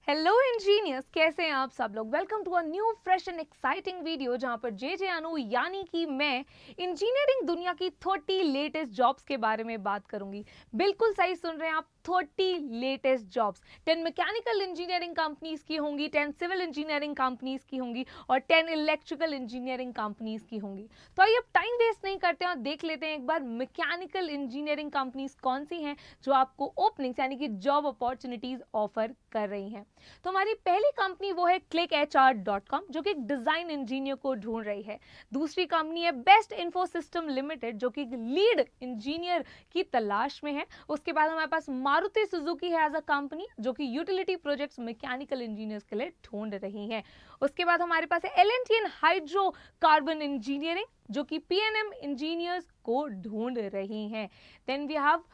Hello engineers, कैसे हैं आप सब लोग। Welcome to a new fresh and exciting video जहां पर जे अनु यानी कि मैं इंजीनियरिंग दुनिया की 30 लेटेस्ट जॉब्स के बारे में बात करूंगी। बिल्कुल सही सुन रहे हैं आप, 30 latest jobs. 10 mechanical engineering companies की होंगी, 10 सिविल इंजीनियरिंग कंपनीज की होंगी और 10 इलेक्ट्रिकल इंजीनियरिंग कंपनीज की होंगी। तो आइए अब टाइम वेस्ट नहीं करते हैं और देख लेते हैं एक बार मैकेनिकल इंजीनियरिंग कंपनीज कौन सी हैं जो आपको ओपनिंग्स यानी कि जॉब अपॉर्चुनिटीज ऑफर कर रही हैं। तो हमारी पहली कंपनी वो है clickhr.com जो कि एक डिजाइन इंजीनियर को ढूंढ रही है। दूसरी कंपनी है बेस्ट इन्फो सिस्टम लिमिटेड जो कि लीड इंजीनियर की तलाश में है। उसके बाद हमारे पास मारुति सुजुकी है एज अ कंपनी जो कि यूटिलिटी प्रोजेक्ट्स मैकेनिकल इंजीनियर्स के लिए ढूंढ रही है। उसके बाद हमारे पास है L&T हाइड्रो कार्बन इंजीनियरिंग जो कि PNM इंजीनियर्स को ढूंढ रही है। Then we have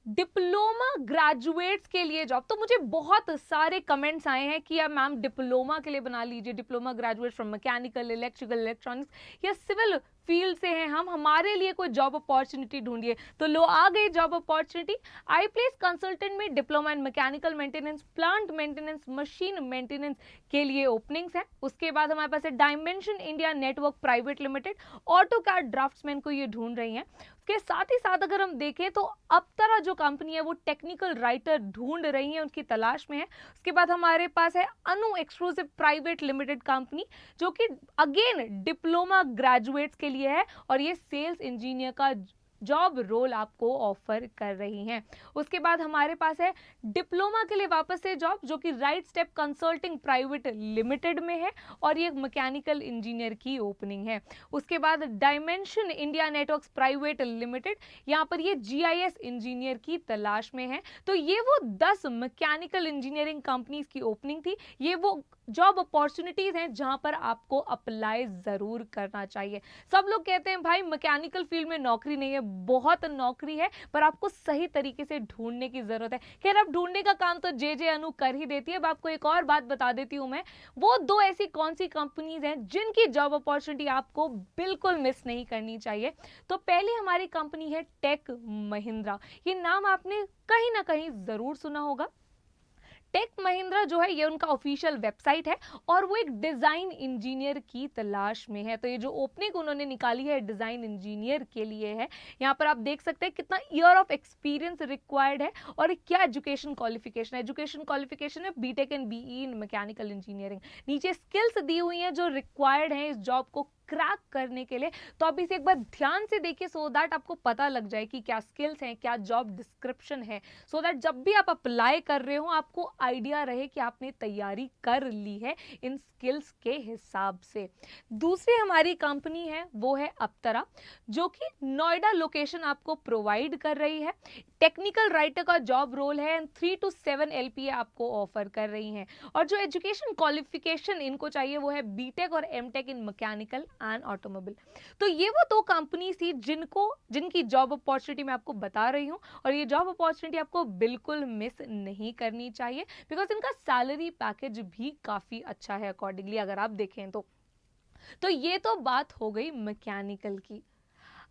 diploma graduates के लिए जॉब। तो मुझे बहुत सारे कमेंट्स आए हैं कि अब मैम डिप्लोमा के लिए बना लीजिए, diploma graduate from mechanical, electrical, electronics या सिविल फील्ड से हैं हम, हमारे लिए कोई जॉब अपॉर्चुनिटी ढूंढिए। तो लो आ गई job opportunity. I place consultant में diploma in mechanical maintenance, plant maintenance, machine maintenance के लिए ओपनिंग्स है। उसके बाद हमारे पास है dimension India network private limited, auto CAD draftsman को ये ढूंढ रही है। उसके साथ ही साथ अगर हम देखें तो अप्सरा जो कंपनी है वो टेक्निकल राइटर ढूंढ रही है, उनकी तलाश में है। उसके बाद हमारे पास है अनु एक्सक्लूसिव प्राइवेट लिमिटेड कंपनी जो कि अगेन डिप्लोमा ग्रेजुएट्स के लिए है और ये सेल्स इंजीनियर का जॉब रोल आपको ऑफर कर रही हैं। उसके बाद हमारे पास है डिप्लोमा के लिए वापस से जॉब जो कि right step consulting private limited में है और ये मैकेनिकल इंजीनियर की ओपनिंग है। उसके बाद dimension India networks private limited, यहाँ पर ये GIS इंजीनियर की तलाश में है। तो ये वो 10 मैकेनिकल इंजीनियरिंग कंपनीज की ओपनिंग थी। ये वो जॉब अपॉर्चुनिटीज हैं जहां पर आपको अप्लाई जरूर करना चाहिए। सब लोग कहते हैं भाई मैकेनिकल फील्ड में नौकरी नहीं है, बहुत नौकरी है पर आपको सही तरीके से ढूंढने की जरूरत है। खैर अब ढूंढने का काम तो जे अनु कर ही देती है। अब आपको एक और बात बता देती हूं मैं, वो दो ऐसी कौन सी कंपनीज हैं जिनकी जॉब अपॉर्चुनिटी आपको बिल्कुल मिस नहीं करनी चाहिए। तो पहली हमारी कंपनी है टेक महिंद्रा। ये नाम आपने कहीं ना कहीं जरूर सुना होगा। टेक महिंद्रा जो है ये उनका ऑफिशियल वेबसाइट है और वो एक डिजाइन इंजीनियर की तलाश में है। तो ये जो ओपनिंग उन्होंने निकाली है डिजाइन इंजीनियर के लिए है। यहाँ पर आप देख सकते हैं कितना ईयर ऑफ एक्सपीरियंस रिक्वायर्ड है और क्या एजुकेशन क्वालिफिकेशन है। एजुकेशन क्वालिफिकेशन है BTech and BE in mechanical engineering. नीचे स्किल्स दी हुई हैं जो रिक्वायर्ड हैं इस जॉब को क्रैक करने के लिए। तो आप इसे एक बार ध्यान से देखिए सो दैट आपको पता लग जाए कि क्या स्किल्स हैं, क्या जॉब डिस्क्रिप्शन है, सो दैट जब भी आप अप्लाई कर रहे हो आपको आइडिया रहे कि आपने तैयारी कर ली है इन स्किल्स के हिसाब से। दूसरी हमारी कंपनी है वो है अप्सरा जो कि नोएडा लोकेशन आपको प्रोवाइड कर रही है। टेक्निकल राइटर का जॉब रोल है एंड 3 to 7 LPA आपको ऑफर कर रही हैं। और जो एजुकेशन क्वालिफिकेशन इनको चाहिए वो है BTech और MTech in mechanical and automobile. तो ये वो दो कंपनी थी जिनकी जॉब अपॉर्चुनिटी मैं आपको बता रही हूँ और ये जॉब अपॉर्चुनिटी आपको बिल्कुल मिस नहीं करनी चाहिए बिकॉज इनका सैलरी पैकेज भी काफी अच्छा है अकॉर्डिंगली अगर आप देखें तो ये तो बात हो गई मैकेनिकल की।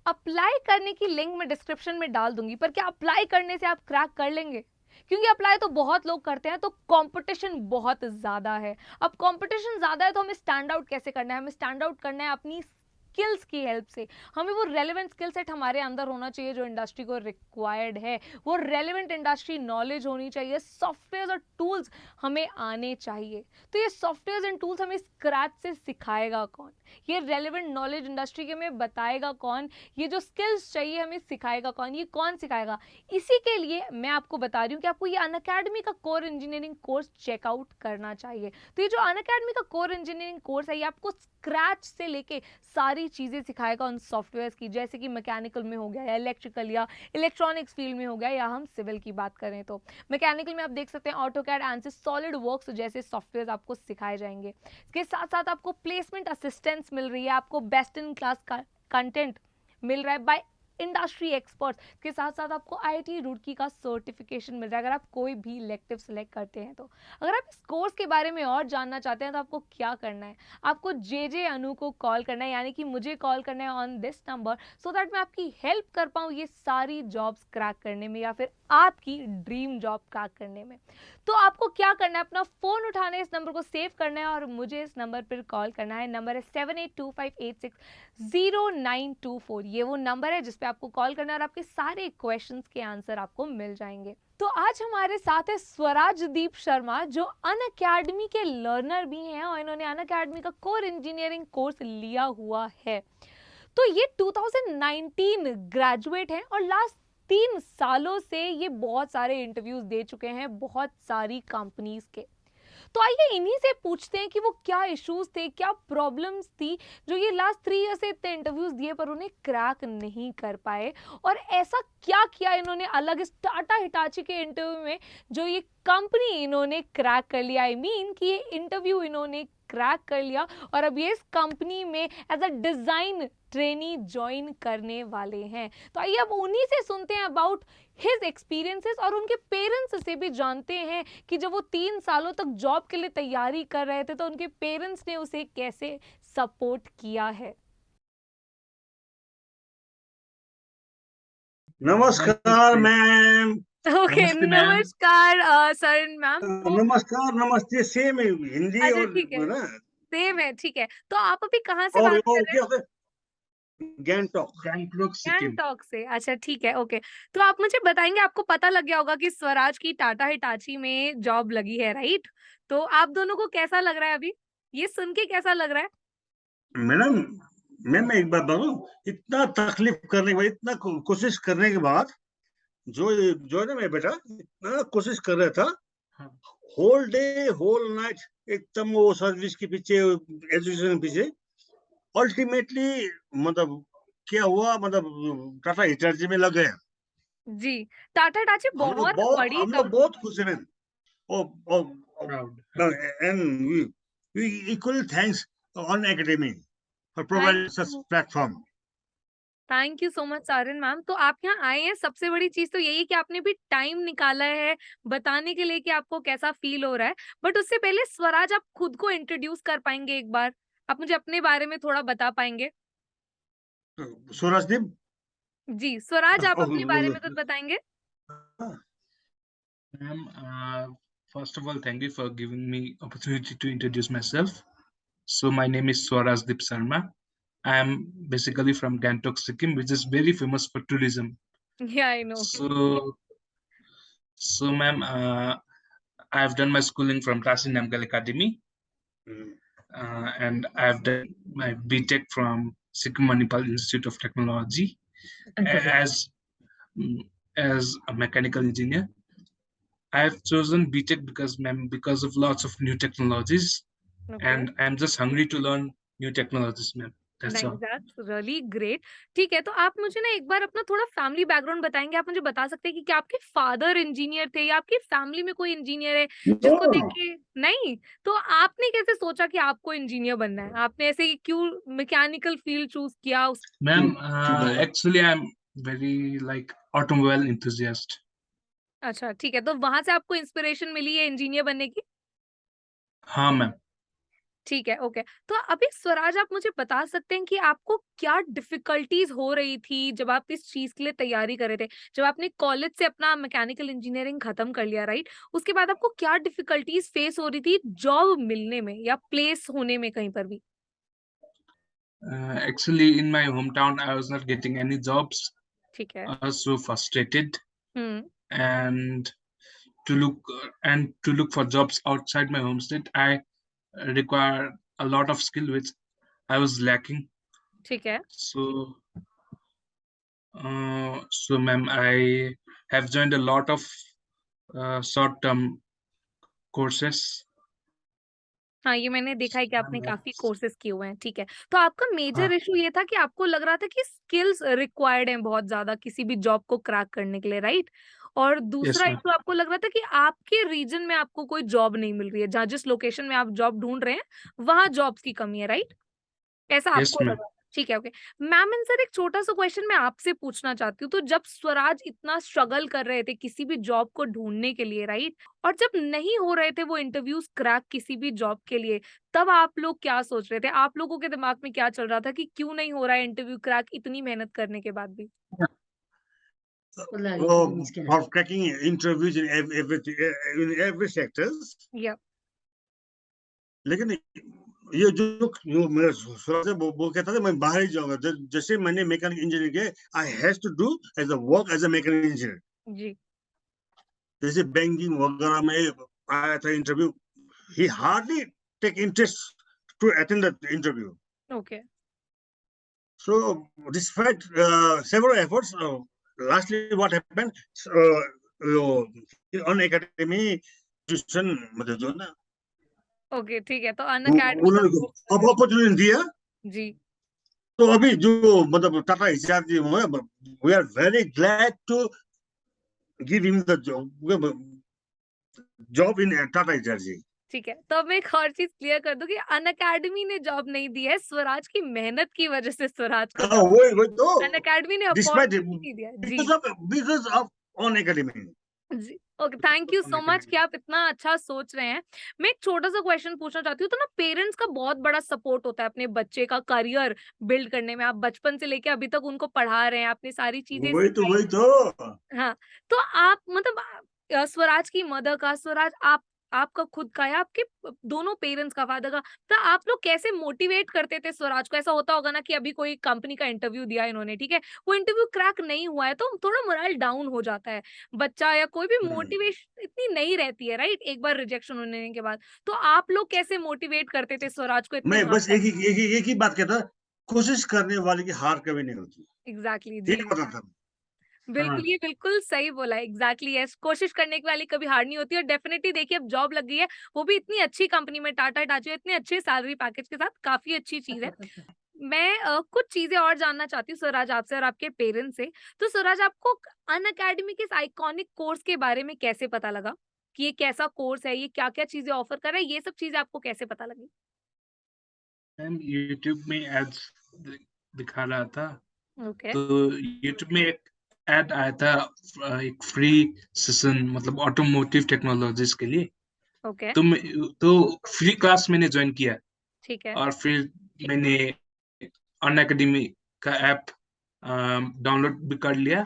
अप्लाई करने की लिंक मैं डिस्क्रिप्शन में डाल दूंगी, पर क्या अप्लाई करने से आप क्रैक कर लेंगे? क्योंकि अप्लाई तो बहुत लोग करते हैं तो कंपटीशन बहुत ज्यादा है। अब कंपटीशन ज्यादा है तो हमें स्टैंड आउट कैसे करना है? हमें स्टैंड आउट करना है अपनी स्किल्स की हेल्प से। हमें वो रेलेवेंट स्किल सेट हमारे अंदर होना चाहिए जो इंडस्ट्री को रिक्वायर्ड है। वो रेलेवेंट इंडस्ट्री नॉलेज होनी चाहिए। सॉफ्टवेयर और टूल्स हमें आने चाहिए। तो ये सॉफ्टवेयर एंड टूल्स हमें स्क्रैच से सिखाएगा कौन? ये रेलेवेंट नॉलेज इंडस्ट्री के में बताएगा कौन? ये जो स्किल्स चाहिए हमें सिखाएगा कौन? ये कौन सिखाएगा? इसी के लिए मैं आपको बता रही हूँ कि आपको ये अनअकैडमी का कोर इंजीनियरिंग कोर्स चेकआउट करना चाहिए। तो ये जो अनअकैडमी का कोर इंजीनियरिंग कोर्स है ये आपको स्क्रैच से लेके सारी चीजें सिखाएगा उन सॉफ्टवेयर की, जैसे कि मैकेनिकल में हो गया या इलेक्ट्रिकल या इलेक्ट्रॉनिक्स फील्ड में हो गया या हम सिविल की बात करें तो मैकेनिकल में आप देख सकते हैं ऑटोकैड, एनसिस, सॉलिड वर्क्स जैसे सॉफ्टवेयर आपको सिखाए जाएंगे। इसके साथ साथ आपको प्लेसमेंट असिस्टेंस मिल रही है, आपको बेस्ट इन क्लास का कंटेंट मिल रहा है बाय इंडस्ट्री एक्सपर्ट्स के साथ साथ आपको IIT रुड़की का सर्टिफिकेशन मिल रहा है अगर आप कोई भी इलेक्टिव सेलेक्ट करते हैं तो। अगर आप इस कोर्स के बारे में और जानना चाहते हैं तो आपको क्या करना है, आपको जे अनु को कॉल करना है, यानी कि मुझे कॉल करना है on this number so that मैं आपकी हेल्प कर पाऊँ ये सारी जॉब्स क्रैक करने में या फिर आपकी ड्रीम जॉब क्रैक करने में। तो आपको क्या करना है, अपना फ़ोन उठाना है, इस नंबर को सेव करना है और मुझे इस नंबर पर कॉल करना है। नंबर है 7825860924। ये वो नंबर है जिस पे आपको कॉल करना है और आपके सारे क्वेश्चंस के आंसर आपको मिल जाएंगे। तो आज हमारे साथ है स्वराजदीप शर्मा, जो अनअकैडमी के लर्नर भी हैं और इन्होंने अनअकैडमी का कोर इंजीनियरिंग कोर्स लिया हुआ है। तो ये 2019 ग्रेजुएट हैं और लास्ट 3 सालों से ये बहुत सारे इंटरव्यूज दे चुके हैं बहुत सारी कंपनीज के। तो आइए इन्हीं से पूछते हैं कि वो क्या इश्यूज थे, क्या प्रॉब्लम्स थी जो ये लास्ट 3 ईयर से इतने इंटरव्यूज दिए पर उन्हें क्रैक नहीं कर पाए, और ऐसा क्या किया इन्होंने अलग इस टाटा हिटाची के इंटरव्यू में जो ये कंपनी इन्होंने क्रैक कर लिया। आई मीन कि ये इंटरव्यू इन्होंने क्रैक कर लिया और अब ये इस कंपनी में as a design trainee join करने वाले हैं। तो आइए अब उन्हीं से सुनते हैं अबाउट हिज एक्सपीरियंसेस और उनके पेरेंट्स से भी जानते हैं कि जब वो 3 सालों तक जॉब के लिए तैयारी कर रहे थे तो उनके पेरेंट्स ने उसे कैसे सपोर्ट किया है। नमस्कार मैम। ओके, नमस्ते मैम। नमस्कार सर मैम। तो नमस्कार नमस्ते, सेम है हिंदी अच्छा और ठीक है, ना। सेम है, ठीक है। तो आप अभी कहाँ से और बात कर और रहे हैं? क्या होता है, गैंगटॉक सिक्किम। गैंगटॉक से, अच्छा ठीक है, ओके। तो आप मुझे बताएंगे, आपको पता लग गया होगा कि स्वराज की टाटा हिटाची में जॉब लगी है, राइट? तो आप दोनों को कैसा लग रहा है अभी, ये सुन के कैसा लग रहा है? मैडम, मैं एक बात बताऊं, इतना तकलीफ करने के बाद, इतना कोशिश करने के बाद, जो जो है ना, मेरा बेटा इतना कोशिश कर रहा था, होल डे होल नाइट, एकदम वो सर्विस के पीछे, एजुकेशन के पीछे। अल्टीमेटली मतलब क्या हुआ, मतलब टाटा हिटाची में लग गया। जी, टाटा हिटाची बहुत बड़ी हम लोग कंपनी। बहुत खुश हैं ma'am. And we equally thanks on academy for thank providing such you, platform. Thank you so much Sarin ma'am. तो आप यहाँ आए हैं, सबसे बड़ी चीज तो यही है कि आपने भी टाइम निकाला है बताने के लिए कि आपको कैसा फील हो रहा है। बट उससे पहले स्वराज, आप खुद को इंट्रोड्यूस कर पाएंगे एक बार? आप मुझे अपने बारे में थोड़ा बता पाएंगे? सूरजदीप। जी स्वराज, आप अपने बारे में कुछ बताएंगे? Ma'am, first of all, thank you for giving me opportunity to introduce myself. So my name is Swarajdeep Sarma. I am basically from Gangtok, Sikkim, which is very famous for tourism. या I know. So, so ma'am, I have done my schooling from Tasin Namgal Academy, and I have done my BTech from Sikkim Manipal Institute of Technology as as a mechanical engineer. I have chosen BTech because, ma'am, because of lots of new technologies, okay, and I'm just hungry to learn new technologies, ma'am. That's nice, all. That's really great. ठीक है, तो आप मुझे ना एक बार अपना थोड़ा family background बताएंगे? आप मुझे बता सकते हैं कि क्या आपके फादर इंजीनियर थे या आपकी फैमिली में कोई इंजीनियर है नो जिसको देख नो, के? नहीं। तो आपने कैसे सोचा कि आपको इंजीनियर बनना है? आपने ऐसे ही क्यों मैकेनिकल फील्ड चूज किया Ma'am, actually, I'm very like automobile enthusiast. अच्छा ठीक है, तो वहां से आपको इंस्पिरेशन मिली है इंजीनियर बनने की? हाँ मैम। ठीक है, ओके। तो अभी स्वराज, आप मुझे बता सकते हैं कि आपको क्या डिफिकल्टीज हो रही थी जब आप इस चीज के लिए तैयारी कर रहे थे? जब आपने कॉलेज से अपना मैकेनिकल इंजीनियरिंग खत्म कर लिया, राइट? उसके बाद आपको क्या डिफिकल्टीज फेस हो रही थी जॉब मिलने में या प्लेस होने में कहीं पर भी? Actually, in my hometown, I was not getting any jobs. ठीक है। I was so frustrated, hmm. and to look to look for jobs outside my home state, I require a lot of skill which I was lacking. ठीक है। So ma'am, I have joined a lot of short-term courses. हाँ, ये मैंने देखा है कि आपने Ma'am, काफ़ी कोर्सेज़ किए हुए हैं, ठीक है। तो आपका मेजर हाँ, इश्यू ये था कि आपको लग रहा था कि स्किल्स रिक्वायर्ड हैं बहुत ज़्यादा किसी भी जॉब को क्रैक करने के लिए, राइट? और yes दूसरा ma'am, इश्यू आपको लग रहा था कि आपके रीजन में आपको कोई जॉब नहीं मिल रही है, जहाँ जिस लोकेशन में आप जॉब ढूँढ रहे हैं, वहाँ जॉब्स की कमी है, राइट? ऐसा yes आपको ma'am. लगा? ठीक है, ओके। मैम सर, एक छोटा-सा क्वेश्चन मैं आपसे पूछना चाहती हूँ, तो जब स्वराज इतना स्ट्रगल कर रहे थे किसी भी जॉब को ढूँढने के लिए, राइट? और जब नहीं हो रहे थे वो इंटरव्यूज़ क्रैक किसी भी जॉब के लिए, तब आप लोग क्या सोच रहे थे? आप लोगों के दिमाग में क्या चल रहा था कि क्यों नहीं हो रहा है इंटरव्यू क्रैक इतनी मेहनत करने के बाद भी? for cracking interviews in every sectors. Yeah. लेकिन ये जो मेरा सोच है वो कहता था मैं बाहर ही जाऊंगा जैसे मैंने मैकेनिकल इंजीनियरिंग किया I has to do as a work as a mechanical engineer जी. जैसे बैंकिंग वगैरह में आया था interview he hardly take interest to attend the interview. Okay. So despite several efforts, lastly what happened on academy tuition मतलब जो ना Okay, ठीक है. तो अनअकैडमी का उन्होंने course अपॉर्चुनिटी दिया जी. तो अभी जो मतलब टाटा हिसाब जी we are very glad to give him the job in Tata Hisabi. ठीक है. तो अब मैं एक और चीज क्लियर कर दूं कि अनअकैडमी ने जॉब नहीं दी है, स्वराज की मेहनत की वजह से स्वराज को job वही तो अनअकैडमी ने despite अपॉर्चुनिटी दिया. जी. because of on academy. जी. Okay, thank you so much कि आप इतना अच्छा सोच रहे हैं. मैं एक छोटा सा क्वेश्चन पूछना चाहती हूँ. तो ना पेरेंट्स का बहुत बड़ा सपोर्ट होता है अपने बच्चे का करियर बिल्ड करने में. आप बचपन से लेके अभी तक उनको पढ़ा रहे हैं, आपने सारी चीजें वही सिखाई. तो हाँ, तो आप मतलब स्वराज की मदर का, स्वराज आपका खुद का या आपके दोनों पेरेंट्स का, फादर का, तो आप लोग कैसे मोटिवेट करते थे स्वराज को? ऐसा होता होगा ना कि अभी कोई कंपनी का इंटरव्यू दिया इन्होंने, ठीक है, वो इंटरव्यू क्रैक नहीं हुआ है तो थोड़ा मोरल डाउन हो जाता है बच्चा, या कोई भी मोटिवेशन इतनी नहीं रहती है, राइट, एक बार रिजेक्शन होने के बाद. तो आप लोग कैसे मोटिवेट करते थे स्वराज को इतने मैं बस एक ही बात कहता कोशिश करने वाले की हार कभी नहीं होती. एग्जैक्टली. ये जी, बताता बिल्कुल, ये बिल्कुल सही बोला. एग्जैक्टली यस, कोशिश करने की वाली कभी हार नहीं होती. और डेफिनेटली देखिए अब जॉब लग गई है, वो भी इतनी अच्छी कंपनी में, टाटा हिटाची, इतने अच्छे सैलरी पैकेज के साथ, काफी अच्छी चीज है. मैं कुछ चीजें और जानना चाहती हूँ स्वराज आपसे और आपके पेरेंट्स से. तो स्वराज, आपको अनअकैडमी के इस आइकॉनिक कोर्स के बारे में कैसे पता लगा कि ये कैसा कोर्स है, ये क्या क्या चीजें ऑफर कर रहा है, ये सब चीजें आपको कैसे पता लगी? यूट्यूब में एड्स दिखा रहा था. ओके. तो यूट्यूब में एक एड आया था, एक फ्री सेशन, मतलब ऑटोमोटिव टेक्नोलॉजीज के लिए. ओके. तो फ्री क्लास मैंने ज्वाइन किया ठीक है. और फिर मैंने अनअकैडमी का ऐप डाउनलोड भी कर लिया.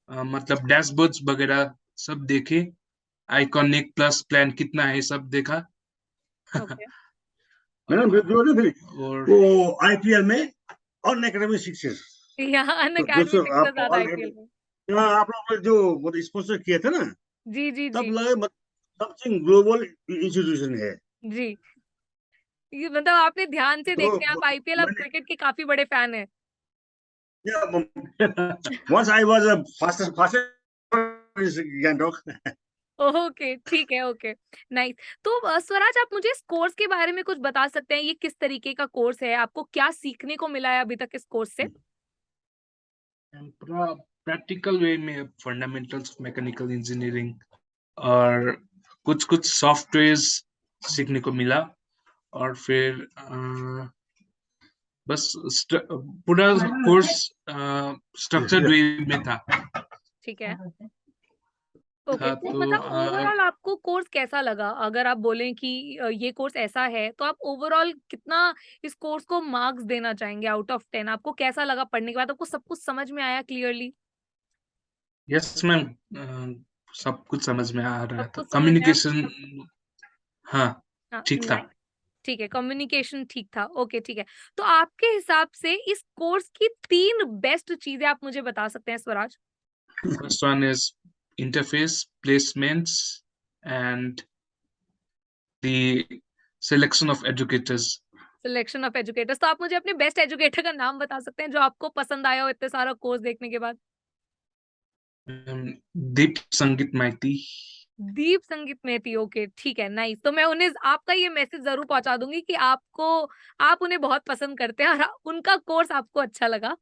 मतलब डैशबोर्ड्स वगैरह सब देखे, आइकॉनिक प्लस प्लान कितना है सब देखा. ओके. और वो आईपीएल में ऑन एकेडमी सक्सेस यहाँ तो अनअकैडमी दोस्तों सक्सेस ज्यादा आईपीएल में. आप लोग ने जो स्पॉन्सर किया था ना जी जी तब जी लगे समथिंग ग्लोबल इंस्टीट्यूशन है. जी. ये मतलब आपने ध्यान से तो देखते हैं आप आईपीएल, आप मैंने क्रिकेट के काफी बड़े फैन हैं. once I was a fastest Gandalf. Okay, ठीक है. Okay, nice. तो स्वराज, आप मुझे इस कोर्स के बारे में कुछ बता सकते हैं? ये किस तरीके का कोर्स है, आपको क्या सीखने को मिला है अभी तक इस कोर्स से? पूरा प्रैक्टिकल वे में फंडामेंटल्स ऑफ मैकेनिकल इंजीनियरिंग और कुछ कुछ सॉफ्टवेयर्स सीखने को मिला. और फिर बस पूरा कोर्स स्ट्रक्चर्ड वे में था. ठीक है. ओके, तो तो मतलब ओवरऑल आपको कोर्स कैसा लगा? अगर आप बोलें कि ये कोर्स ऐसा है, तो आप ओवरऑल कितना इस कोर्स को मार्क्स देना चाहेंगे आउट ऑफ 10? आपको कैसा लगा पढ़ने के बाद? आपको सब कुछ समझ में आया क्लियरली? यस मैम, सब कुछ समझ में आ रहा सब था. कुछ समझ में आया? कम्युनिकेशन हाँ हाँ, ठीक था. नाइस. ठीक है, कम्युनिकेशन ठीक था. ओके, ठीक है. तो आपके हिसाब से इस कोर्स की 3 बेस्ट चीजें आप मुझे बता सकते हैं Swaraj? First one is interface, placements, and the selection of educators. Selection of educators. तो आप मुझे अपने बेस्ट एजुकेटर का नाम बता सकते हैं जो आपको पसंद आया हो इतने सारा कोर्स देखने के बाद? दीप संगीत माइती. दीप संगीत मेहती. ओके, ठीक है, नाइस. तो मैं उन्हें आपका ये मैसेज जरूर पहुंचा दूंगी कि आप उन्हें बहुत पसंद करते हैं और उनका कोर्स आपको अच्छा लगा.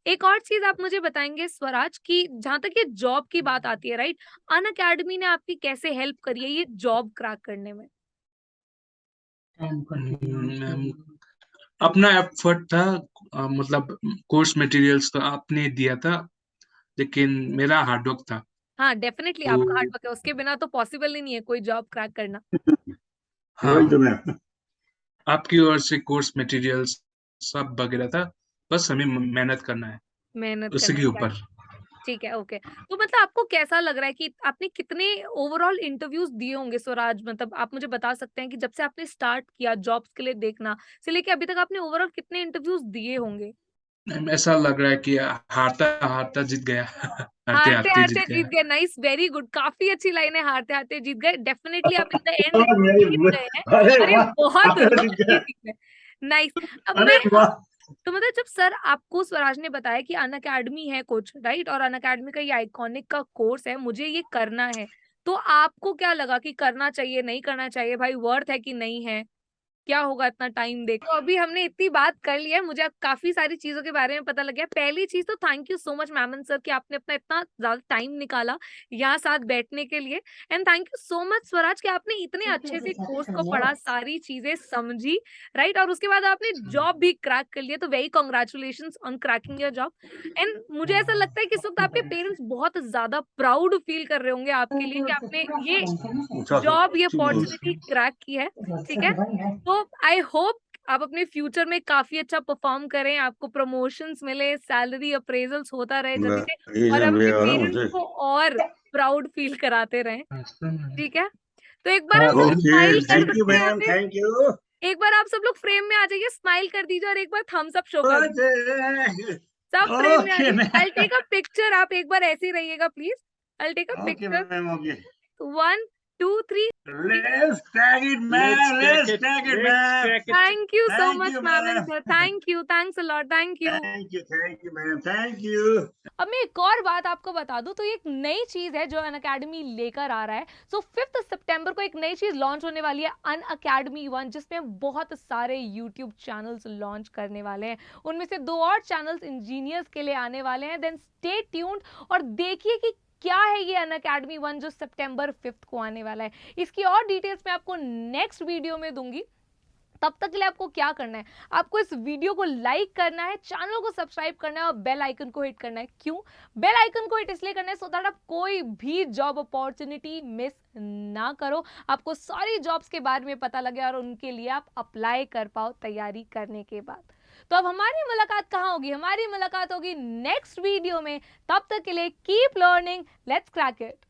एक और चीज आप मुझे बताएंगे स्वराज की, जहां तक ये जॉब की बात आती है, राइट, अनअकैडमी ने आपकी कैसे हेल्प करी है ये जॉब क्रैक करने में? अपना एफर्ट था. मतलब कोर्स मटेरियल्स तो आपने दिया था, लेकिन मेरा हार्डवर्क था. हाँ, डेफिनेटली तो आपका हार्ड वर्क है, उसके बिना तो पॉसिबल ही नहीं है कोई जॉब क्रैक करना. हाँ, आपकी ओर से कोर्स मटेरियल्स सब वगैरह था, बस हमें मेहनत करना है मेहनत उसी करना के ऊपर. ठीक है, ओके। तो मतलब आपको कैसा लग रहा है कि आपने कितने ओवरऑल इंटरव्यूज़ दिए होंगे स्वराज? मतलब आप मुझे बता सकते हैं कि जब से आपने स्टार्ट किया जॉब्स के लिए देखना से लेके अभी तक आपने ओवरऑल कितने इंटरव्यूज़ दिए होंगे? ऐसा लग रहा है कि हारता हारता जीत गया हारते हारते जीत हारते-हारते जीत गया। गए, नाइस, वेरी गुड, काफ़ी अच्छी लाइन है, हारते-हारते जीत गए। डेफिनिटली आप इन द एंड हाँ, मेरी जीत गए हैं। अरे अरे वाह! बहुत आपने जीत बहुत गया। जीत गए। नाइस। अब अरे मैं वाह! तो मतलब जब सर आपको स्वराज ने बताया कि अनअकैडमी है कुछ, राइट? और अनअकैडमी का ये आइकॉनिक का कोर्स है, मुझे ये करना है। तो आपको क्या लगा कि करना चाहिए, नहीं करना चाहिए, भाई वर्थ है कि नहीं है? क्या होगा इतना टाइम देके? तो अभी हमने इतनी बात कर ली है, मुझे अब काफ़ी सारी चीज़ों के बारे में पता लग गया। पहली चीज़ तो thank you so much ma'am and sir कि आपने अपना इतना ज़्यादा टाइम निकाला यहाँ साथ बैठने के लिए and thank you so much Swaraj कि आपने इतने अच्छे से कोर्स को पढ़ा, सारी चीज़ें समझी, राइट? और उसके बाद आपने जॉब भी क्रैक कर लिया, तो very congratulations on cracking your job and मुझे ऐसा लगता है कि इस वक़्त आपके पेरेंट्स बहुत ज़्यादा प्राउड फील कर रहे होंगे आपके लिए कि आपने ये जॉब, ये अपॉर्च्युनिटी क्रैक की है, ठीक है? तो आई होप आप अपने फ्यूचर में काफ़ी अच्छा परफ़ॉर्म करें, आपको प्रमोशंस मिले, सैलरी अप्रेज़ल्स होता रहे जल्दी से ये और जो आप अपने मिला ना पेरेंट्स मुझे। को और प्राउड फ़ील कराते रहें, ठीक है? तो एक बार हम सब ओके, स्माइल कर थैंक यू सकते हैं यहाँ मैम, पे? Thank you. एक बार आप सब लोग फ्रेम में आ जाइए, स्माइल कर दीजिए और एक बार थम्स अप शो कर दीजिए। ओके, सब फ्रेम में आ ओके जाइए। I will ma'am, take a picture, आप एक बार ऐसे ही रहिएगा please. I will take a okay picture. Ma'am, okay. 1, 2, 3 Let's tag it, man. Let's tag it, man. Thank you so Thank much you, ma'am and man. Sir. Thank you, thanks a lot, thank you. Thank you, man. Thank you. अब मैं एक और बात आपको बता दूं तो ये एक नई चीज है जो अनअकैडमी लेकर आ रहा है। सो 5 सितंबर को एक नई चीज लॉन्च होने वाली है अनअकैडमी 1 जिसमें हम बहुत सारे यूट्यूब चैनल्स लॉन्च करने वाले हैं। उनमें से 2 और चैनल्स इंजीनियर्स के लिए आने वाले हैं। देन स्टे ट्यून्ड और देखिए कि क्या है ये अनअकैडमी 1 जो सितंबर 5 को आने वाला है। इसकी और डिटेल्स मैं आपको नेक्स्ट वीडियो में दूंगी। तब तक के लिए आपको क्या करना है, आपको इस वीडियो को लाइक करना है, चैनल को सब्सक्राइब करना है और बेल आइकन को हिट करना है। क्यों बेल आइकन को हिट इसलिए करना है? सो दैट आप कोई भी जॉब अपॉर्चुनिटी मिस ना करो, आपको सारी जॉब्स के बारे में पता लगे और उनके लिए आप अप्लाई कर पाओ तैयारी करने के बाद। तो अब हमारी मुलाकात कहाँ होगी? हमारी मुलाकात होगी नेक्स्ट वीडियो में। तब तक के लिए keep learning, let's crack it.